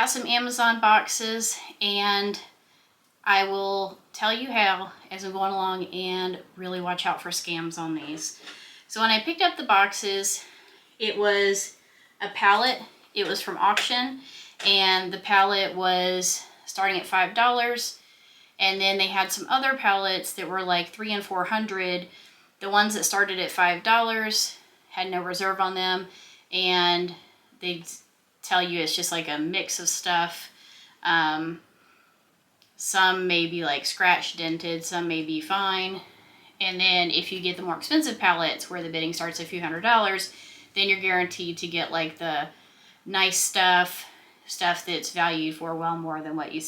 got some Amazon boxes, and I will tell you how as I'm going along, and really watch out for scams on these. So when I picked up the boxes, it was a pallet. It was from auction, and the pallet was starting at $5. And then they had some other pallets that were like $300 and $400. The ones that started at $5 had no reserve on them, and they tell you it's just like a mix of stuff. Some may be like scratch dented, some may be fine. And then if you get the more expensive pallets where the bidding starts at a few $100s, then you're guaranteed to get like the nice stuff that's valued for well more than what you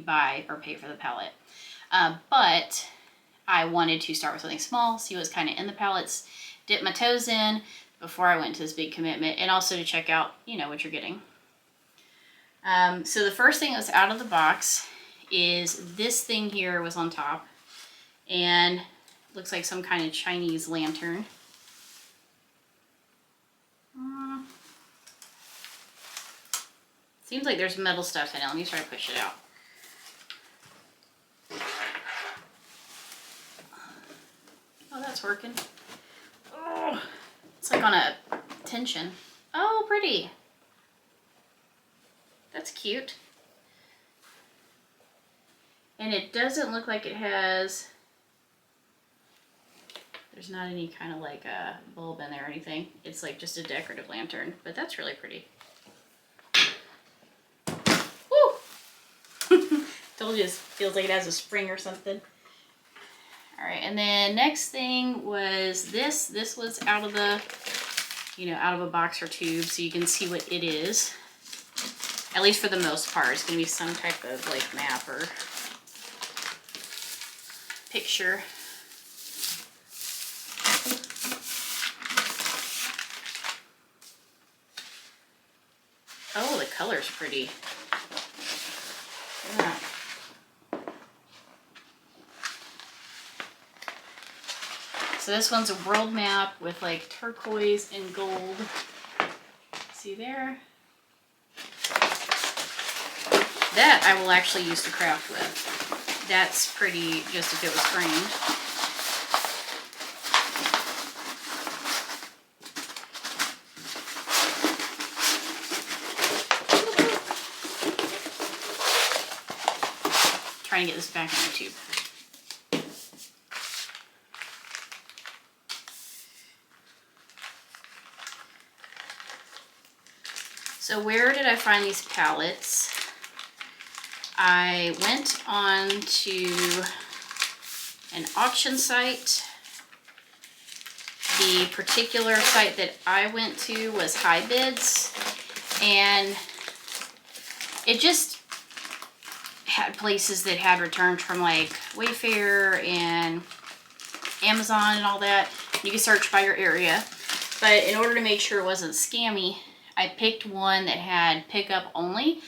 buy or pay for the pallet. But I wanted to start with something small, see what's kind of in the pallets, dip my toes in before I went to this big commitment, and also to check out, what you're getting. So the first thing that was out of the box is this thing here was on top, and looks like some kind of Chinese lantern. Seems like there's metal stuff in it. Let me try to push it out. Oh, that's working. Oh, it's like on a tension. Oh, pretty. That's cute. And it doesn't look like it has, there's not any kind of like a bulb in there or anything. It's like just a decorative lantern, but that's really pretty. Woo! Told you, it feels like it has a spring or something. All right, and then next thing was this. This was out of the, out of a box or tube, so you can see what it is. At least for the most part, it's gonna be some type of like map or picture. Oh, the color's pretty. Look at that. So this one's a world map with like turquoise and gold. See there? That I will actually use to craft with. That's pretty just if it was framed. Trying to get this back in the tube. So where did I find these pallets? I went on to an auction site. The particular site that I went to was High Bids, and it just had places that had returns from like Wayfair and Amazon and all that. You can search by your area, but in order to make sure it wasn't scammy, I picked one that had pickup only.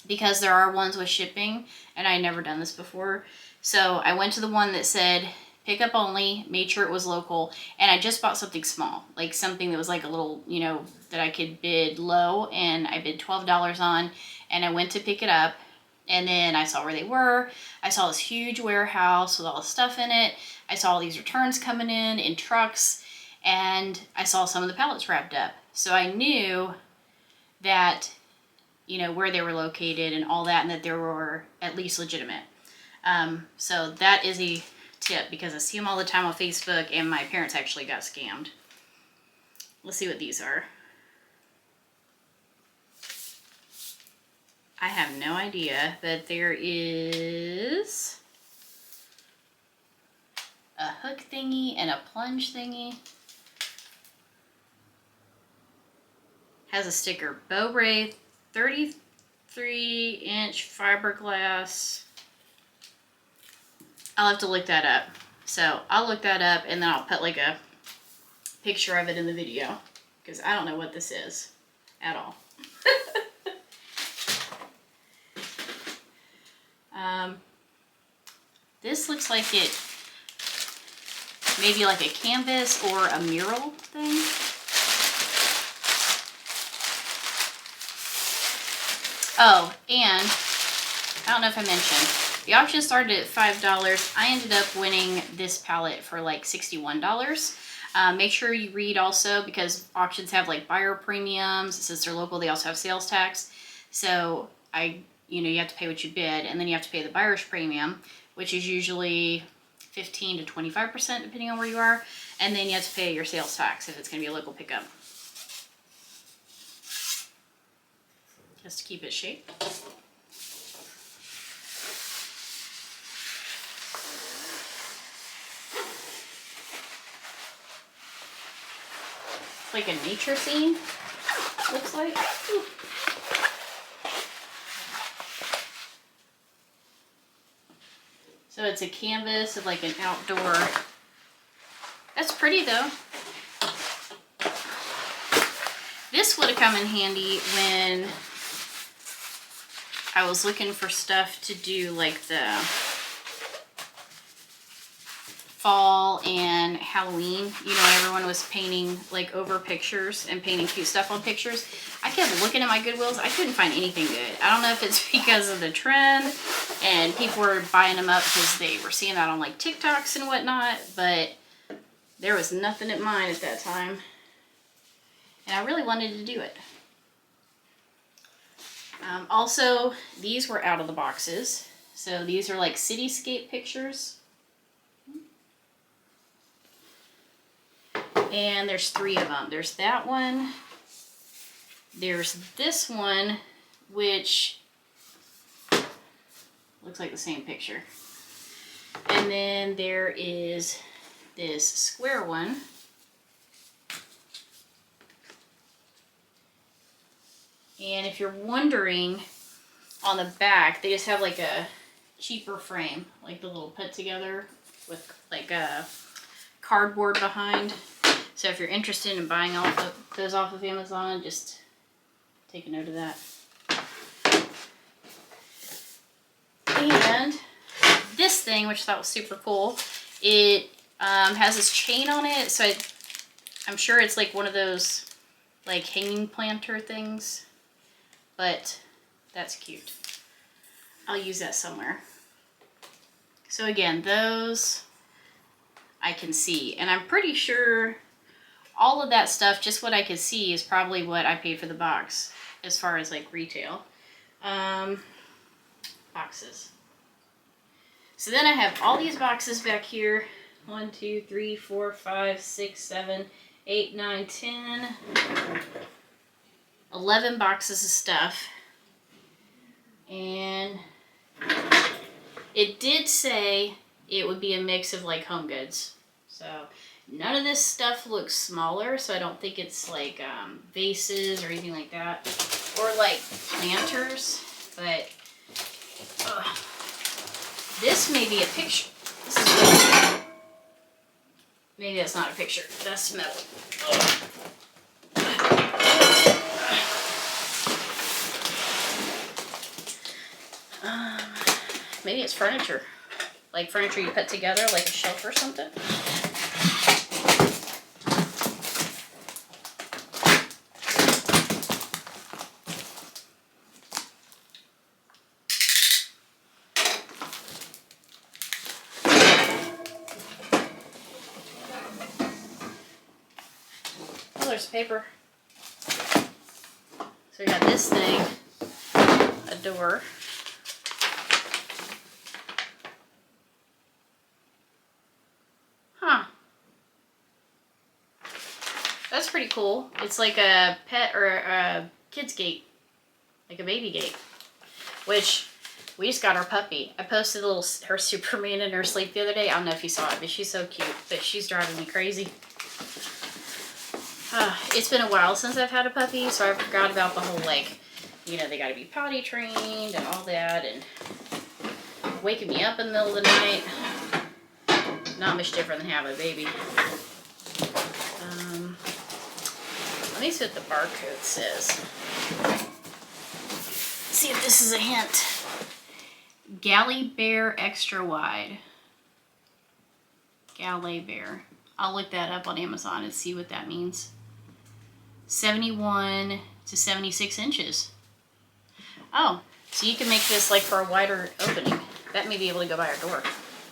Because there are ones with shipping, and I had never done this before. So I went to the one that said pickup only, made sure it was local, and I just bought something small, like something that was like a little, that I could bid low, and I bid $12 on, and I went to pick it up, and then I saw where they were. I saw this huge warehouse with all the stuff in it. I saw all these returns coming in trucks, and I saw some of the pallets wrapped up. So I knew that where they were located and all that, and that they were at least legitimate. So that is a tip, because I see them all the time on Facebook, and my parents actually got scammed. Let's see what these are. I have no idea, but there is a hook thingy and a plunge thingy. Has a sticker, Bow-Ray 33-inch fiberglass. I'll have to look that up. So I'll look that up, and then I'll put like a picture of it in the video, because I don't know what this is at all. This looks like it maybe like a canvas or a mural thing. Oh, and I don't know if I mentioned, the auction started at $5. I ended up winning this pallet for like $61. Make sure you read also, because auctions have like buyer premiums. Since they're local, they also have sales tax. So you have to pay what you bid, and then you have to pay the buyer's premium, which is usually 15 to 25% depending on where you are. And then you have to pay your sales tax if it's going to be a local pickup. Just to keep it shaped. Like a nature scene, looks like. Ooh. So it's a canvas of like an outdoor. That's pretty though. This would have come in handy when I was looking for stuff to do like the fall and Halloween, everyone was painting like over pictures and painting cute stuff on pictures. I kept looking at my Goodwills. I couldn't find anything good. I don't know if it's because of the trend and people were buying them up because they were seeing that on like TikToks and whatnot, but there was nothing at mine at that time. And I really wanted to do it. Also, these were out of the boxes. So these are like cityscape pictures. And there's 3 of them. There's that one. There's this one, which looks like the same picture. And then there is this square one. And if you're wondering, on the back, they just have like a cheaper frame, like the little put together with like a cardboard behind. So if you're interested in buying all of those off of Amazon, just take a note of that. And this thing, which I thought was super cool, it has this chain on it. So I'm sure it's like one of those like hanging planter things, but that's cute. I'll use that somewhere. So again, those I can see, and I'm pretty sure all of that stuff, just what I could see, is probably what I paid for the box as far as like retail. Boxes. So then I have all these boxes back here. 1, 2, 3, 4, 5, 6, 7, 8, 9, 10, 11 boxes of stuff. And it did say it would be a mix of like home goods. So none of this stuff looks smaller, so I don't think it's like vases or anything like that, or like planters, but this may be a picture. This is really, maybe that's not a picture, that's metal. Maybe it's furniture, like furniture you put together, like a shelf or something. Oh, there's paper. So we got this thing, a door. Huh. That's pretty cool. It's like a pet or a kid's gate, like a baby gate, which we just got our puppy. I posted her Superman in her sleep the other day. I don't know if you saw it, but she's so cute, but she's driving me crazy. It's been a while since I've had a puppy, so I forgot about the whole, like, they gotta be potty trained and all that, and waking me up in the middle of the night. Not much different than having a baby. Let me see what the barcode says. See if this is a hint. Galley Bear Extra Wide. Galley Bear. I'll look that up on Amazon and see what that means. 71 to 76 inches. Oh, so you can make this like for a wider opening. That may be able to go by our door.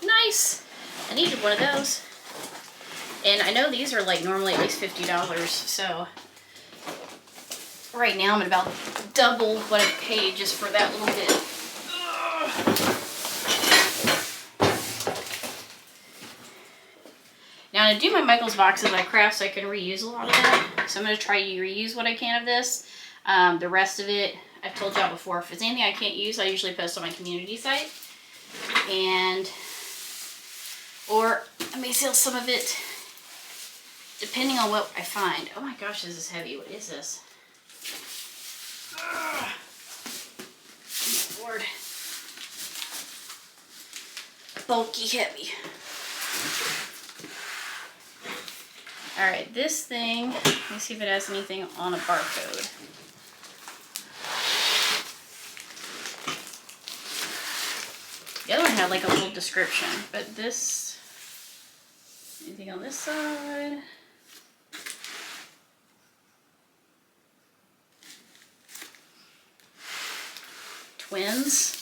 Nice. I needed one of those. And I know these are like normally at least $50, so right now I'm at about double what I paid just for that little bit. Now to do my Michaels boxes, I craft so I can reuse a lot of that. So I'm going to try to reuse what I can of this. The rest of it, I've told y'all before, if it's anything I can't use, I usually post on my community site. Or I may sell some of it depending on what I find. Oh my gosh, this is heavy. What is this? Oh my Lord. Bulky heavy. Alright, this thing, let me see if it has anything on a barcode. The other one had like a little description, but this, anything on this side? Twins?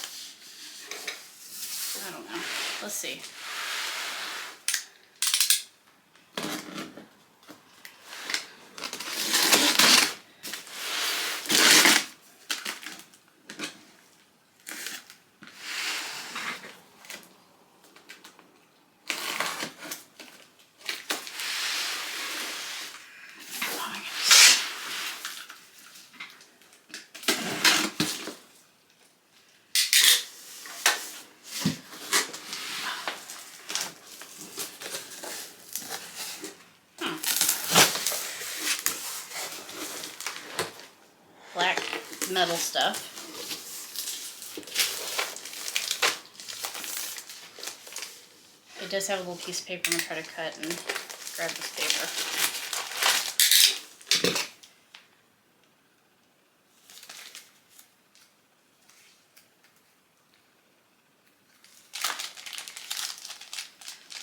I don't know. Let's see. Black metal stuff. It does have a little piece of paper. I'm going to try to cut and grab this paper.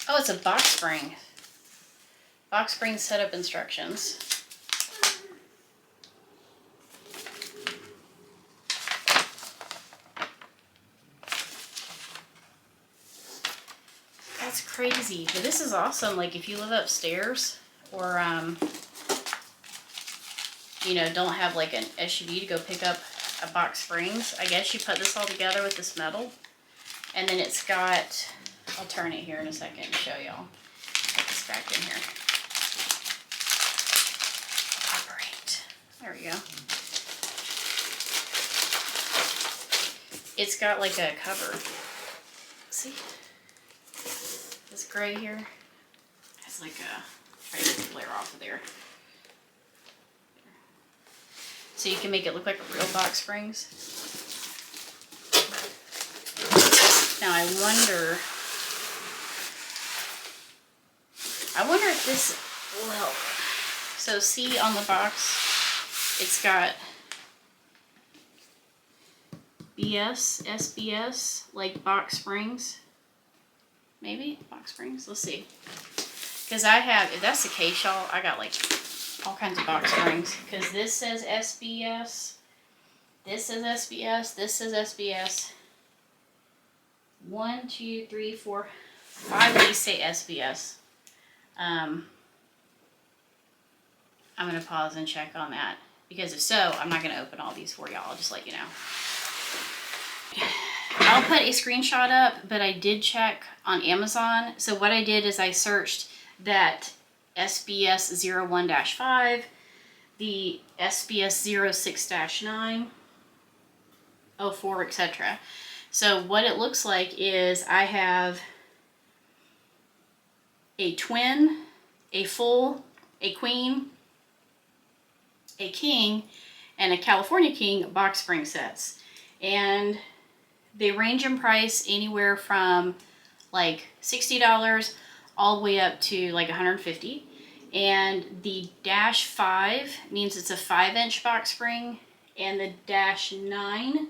Oh, it's a box spring. Box spring setup instructions. That's crazy. But this is awesome. Like if you live upstairs or, you know, don't have like an SUV to go pick up a box springs. I guess you put this all together with this metal. And then it's got, I'll turn it here in a second and show y'all. Put this back in here. Operate. There we go. It's got like a cover. See? This gray here has like a, try to get the flare off of there. So you can make it look like real box springs. Now I wonder if this will help. So see on the box, it's got SBS, like box springs. Maybe box springs. Let's see. Because I have, if that's the case, y'all, I got like all kinds of box springs. Because this says SBS, this says SBS, this says SBS. 1, 2, 3, 4, 5 of these say SBS. I'm going to pause and check on that. Because if so, I'm not going to open all these for y'all. I'll just let you know. I'll put a screenshot up, but I did check on Amazon. So what I did is I searched that SBS 01-5, the SBS 06-9, 04, etc. So what it looks like is I have a twin, a full, a queen, a king, and a California king box spring sets. And they range in price anywhere from like $60 all the way up to like $150. And the -5 means it's a 5-inch box spring, and the -9,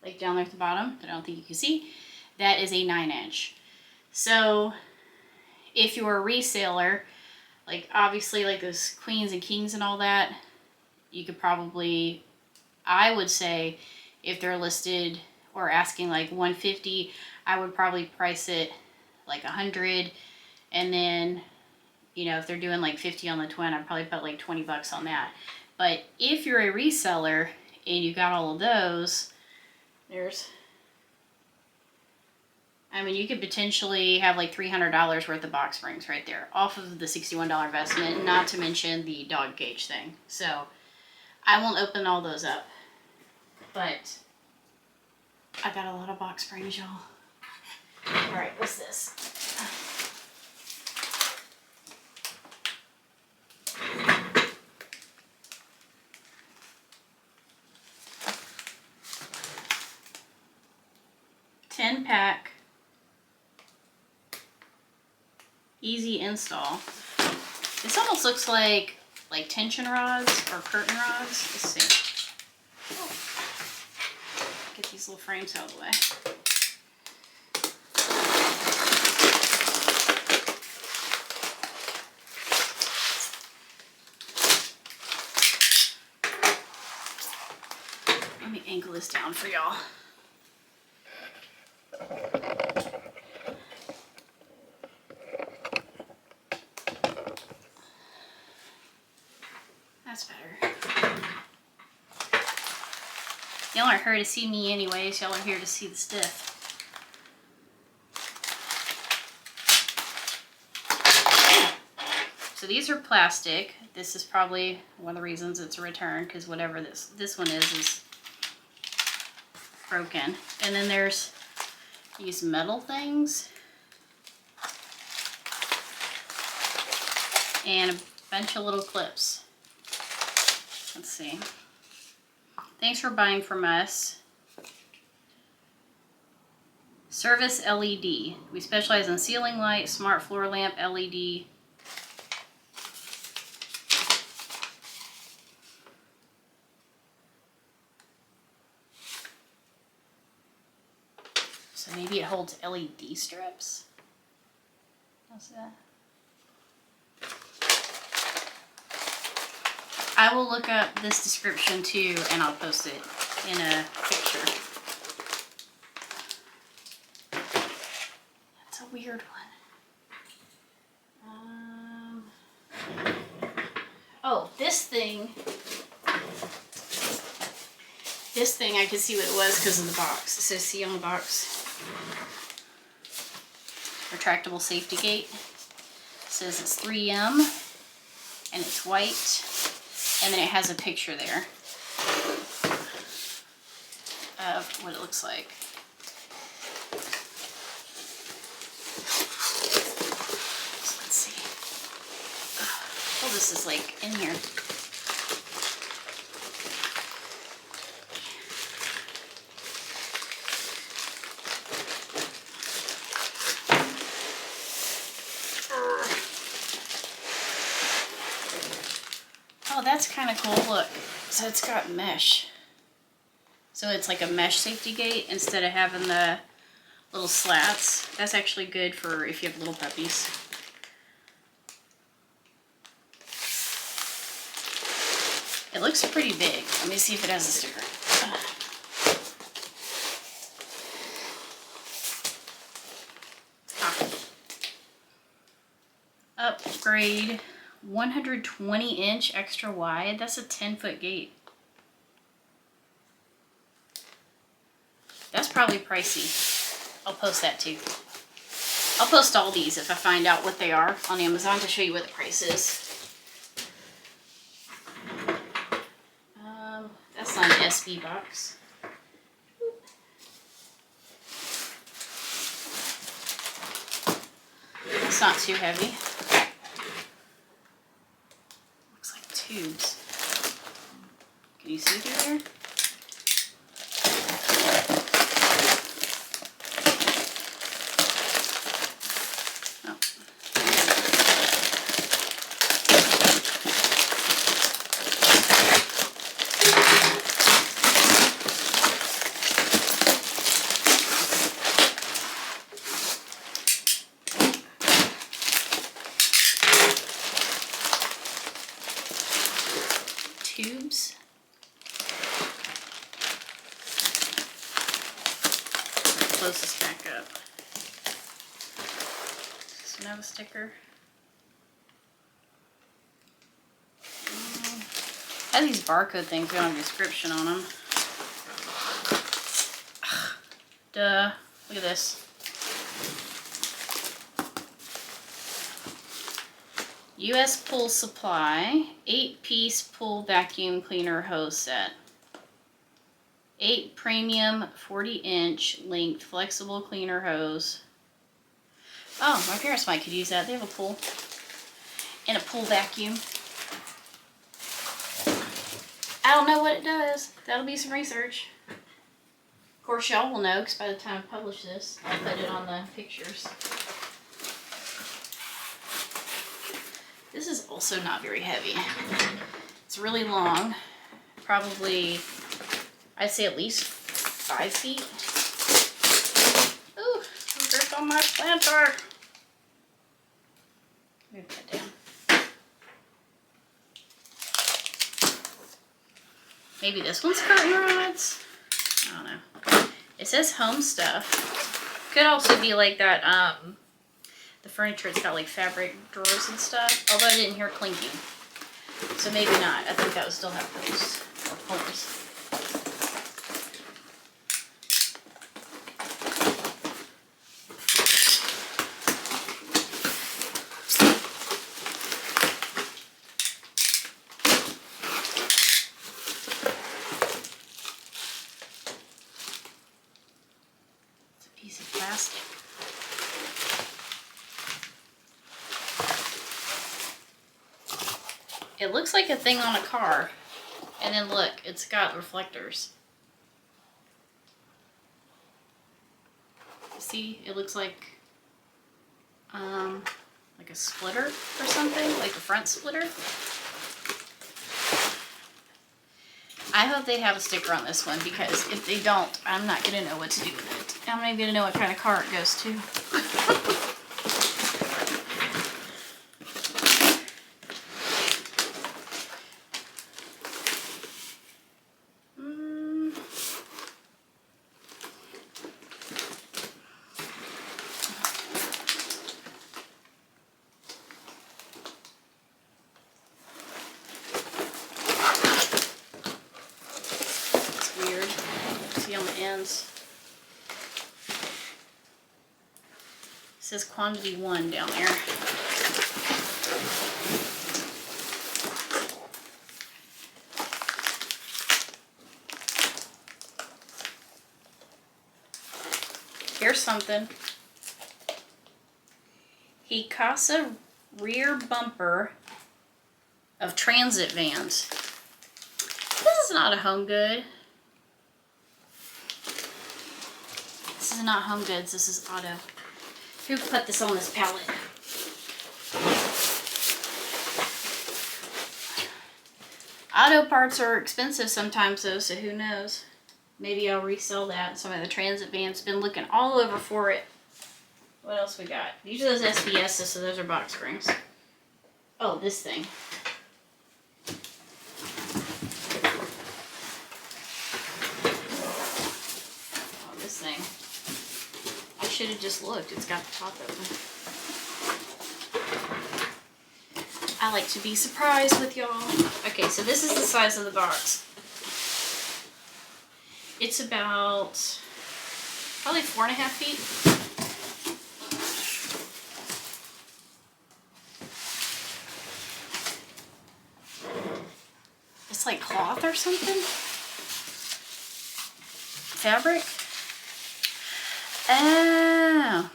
like down there at the bottom, that I don't think you can see, that is a 9-inch. So if you're a reseller, like obviously like those queens and kings and all that, you could probably, I would say, if they're listed or asking like 150, I would probably price it like 100. And then, you know, if they're doing like 50 on the twin, I'd probably put like 20 bucks on that. But if you're a reseller and you got all of those, I mean, you could potentially have like $300 worth of box springs right there off of the $61 investment, not to mention the dog cage thing. So I won't open all those up, but I got a lot of box springs, y'all. All right, what's this? Pack, easy install. This almost looks like tension rods or curtain rods. Let's see. Oh. Get these little frames out of the way. Let me angle this down for y'all. That's better. Y'all aren't here to see me anyways. Y'all are here to see the stuff. So these are plastic. This is probably one of the reasons it's a return, because whatever this one is broken. And then there's these metal things and a bunch of little clips. Let's see. Thanks for buying from us. Service LED. We specialize in ceiling light, smart floor lamp, LED. So maybe it holds LED strips. How's that? I will look up this description too, and I'll post it in a picture. That's a weird one. Oh, this thing I could see what it was because of the box. It says C on the box. Retractable safety gate. It says it's 3M and it's white. And then it has a picture there of what it looks like. So let's see. Oh, this is like in here. Oh, that's kind of cool. Look, so it's got mesh. So it's like a mesh safety gate instead of having the little slats. That's actually good for if you have little puppies. It looks pretty big. Let me see if it has a sticker. Upgrade 120-inch extra wide. That's a 10-foot gate. That's probably pricey. I'll post that too. I'll post all these if I find out what they are on Amazon to show you what the price is. That's not an SB box. It's not too heavy. Looks like tubes. Can you see through there? Tubes. close this back up. Does it have a sticker? Has these barcode things, they don't have a description on them. Ugh, duh. Look at this. U.S. Pool Supply 8-piece pool vacuum cleaner hose set. 8 premium 40-inch length flexible cleaner hose. Oh, my parents might could use that. They have a pool. And a pool vacuum. I don't know what it does. That'll be some research. Of course, y'all will know because by the time I publish this, I'll put it on the pictures. This is also not very heavy. It's really long. Probably, I'd say at least 5 feet. Ooh, some dirt on my planter. Move that down. Maybe this one's curtain rods? I don't know. It says home stuff. Could also be like that, the furniture, it's got like fabric drawers and stuff. Although I didn't hear clinking. So maybe not. I think that would still have holes. Or holes. It's a piece of plastic. It looks like a thing on a car. And then look, it's got reflectors. See, it looks like a splitter or something, like a front splitter. I hope they have a sticker on this one because if they don't, I'm not gonna know what to do with it. I'm not gonna know what kind of car it goes to. It says quantity 1 down there. Here's something. Hikasa rear bumper of transit vans. This is not a home good. This is not home goods, this is auto. Who put this on this pallet? Auto parts are expensive sometimes though, so who knows? Maybe I'll resell that. Some of the transit vans been looking all over for it. What else we got? These are those SBSs, so those are box springs. Oh, this thing. Oh, this thing. I should have just looked. It's got the top open. I like to be surprised with y'all. Okay, so this is the size of the box. It's about probably 4.5 feet. It's like cloth or something. Fabric. Oh.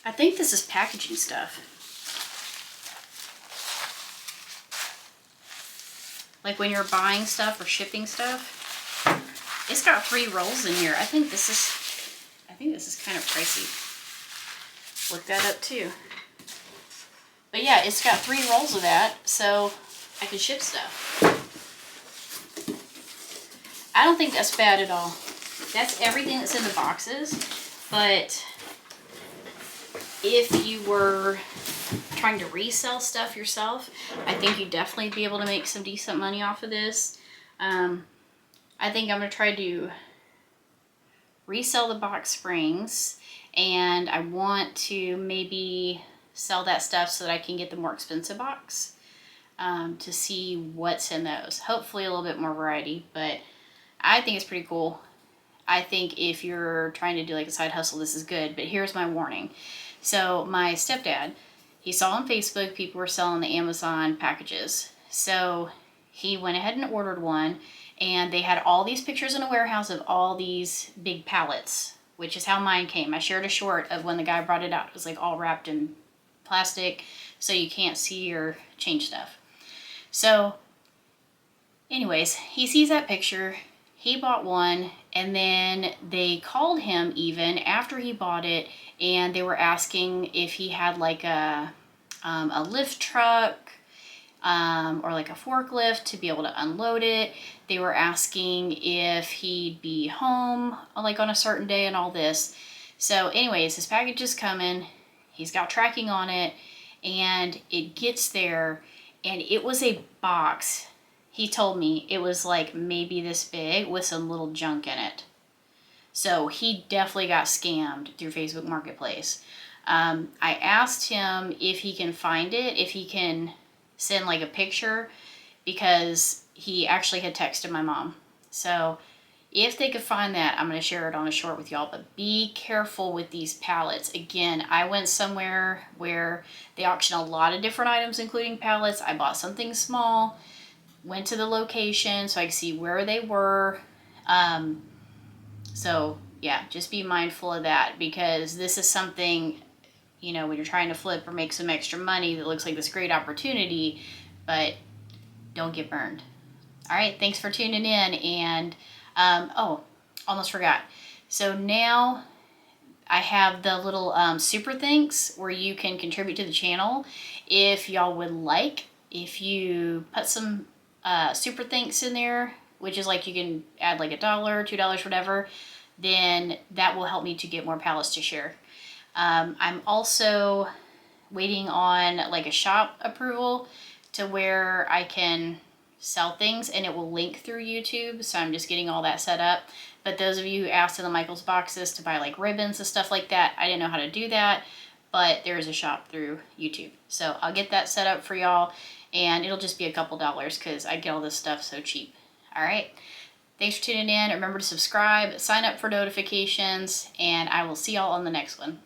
I think this is packaging stuff. Like when you're buying stuff or shipping stuff. It's got 3 rolls in here. I think this is kind of pricey. Look that up too. But yeah, it's got 3 rolls of that, so I can ship stuff. I don't think that's bad at all. That's everything that's in the boxes, but if you were trying to resell stuff yourself, I think you'd definitely be able to make some decent money off of this. I think I'm going to try to resell the box springs, and I want to maybe sell that stuff so that I can get the more expensive box to see what's in those. Hopefully a little bit more variety, but I think it's pretty cool. I think if you're trying to do like a side hustle, this is good, but here's my warning. So my stepdad, he saw on Facebook people were selling the Amazon packages. So he went ahead and ordered one, and they had all these pictures in a warehouse of all these big pallets, which is how mine came. I shared a short of when the guy brought it out. It was like all wrapped in plastic so you can't see or change stuff. So anyways, he sees that picture. He bought one, and then they called him even after he bought it, and they were asking if he had like a lift truck or like a forklift to be able to unload it. They were asking if he'd be home like on a certain day and all this. So anyways, his package is coming. He's got tracking on it, and it gets there, and it was a box. He told me it was like maybe this big with some little junk in it. So he definitely got scammed through Facebook Marketplace. I asked him if he can find it, if he can send like a picture, because he actually had texted my mom. So if they could find that, I'm going to share it on a short with y'all. But be careful with these pallets. Again, I went somewhere where they auction a lot of different items, including pallets. I bought something small, went to the location so I could see where they were. So yeah, just be mindful of that, because this is something, you know, when you're trying to flip or make some extra money that looks like this great opportunity, but don't get burned. All right, thanks for tuning in. And oh, almost forgot. So now I have the little super thanks where you can contribute to the channel. If y'all would like, if you put some super thanks in there, which is like you can add like $1, $2, whatever, then that will help me to get more pallets to share. I'm also waiting on like a shop approval to where I can sell things, and it will link through YouTube. So I'm just getting all that set up. But those of you who asked in the Michaels boxes to buy like ribbons and stuff like that, I didn't know how to do that, but there's a shop through YouTube. So I'll get that set up for y'all, and it'll just be a couple dollars because I get all this stuff so cheap. All right. Thanks for tuning in. Remember to subscribe, sign up for notifications, and I will see y'all on the next one.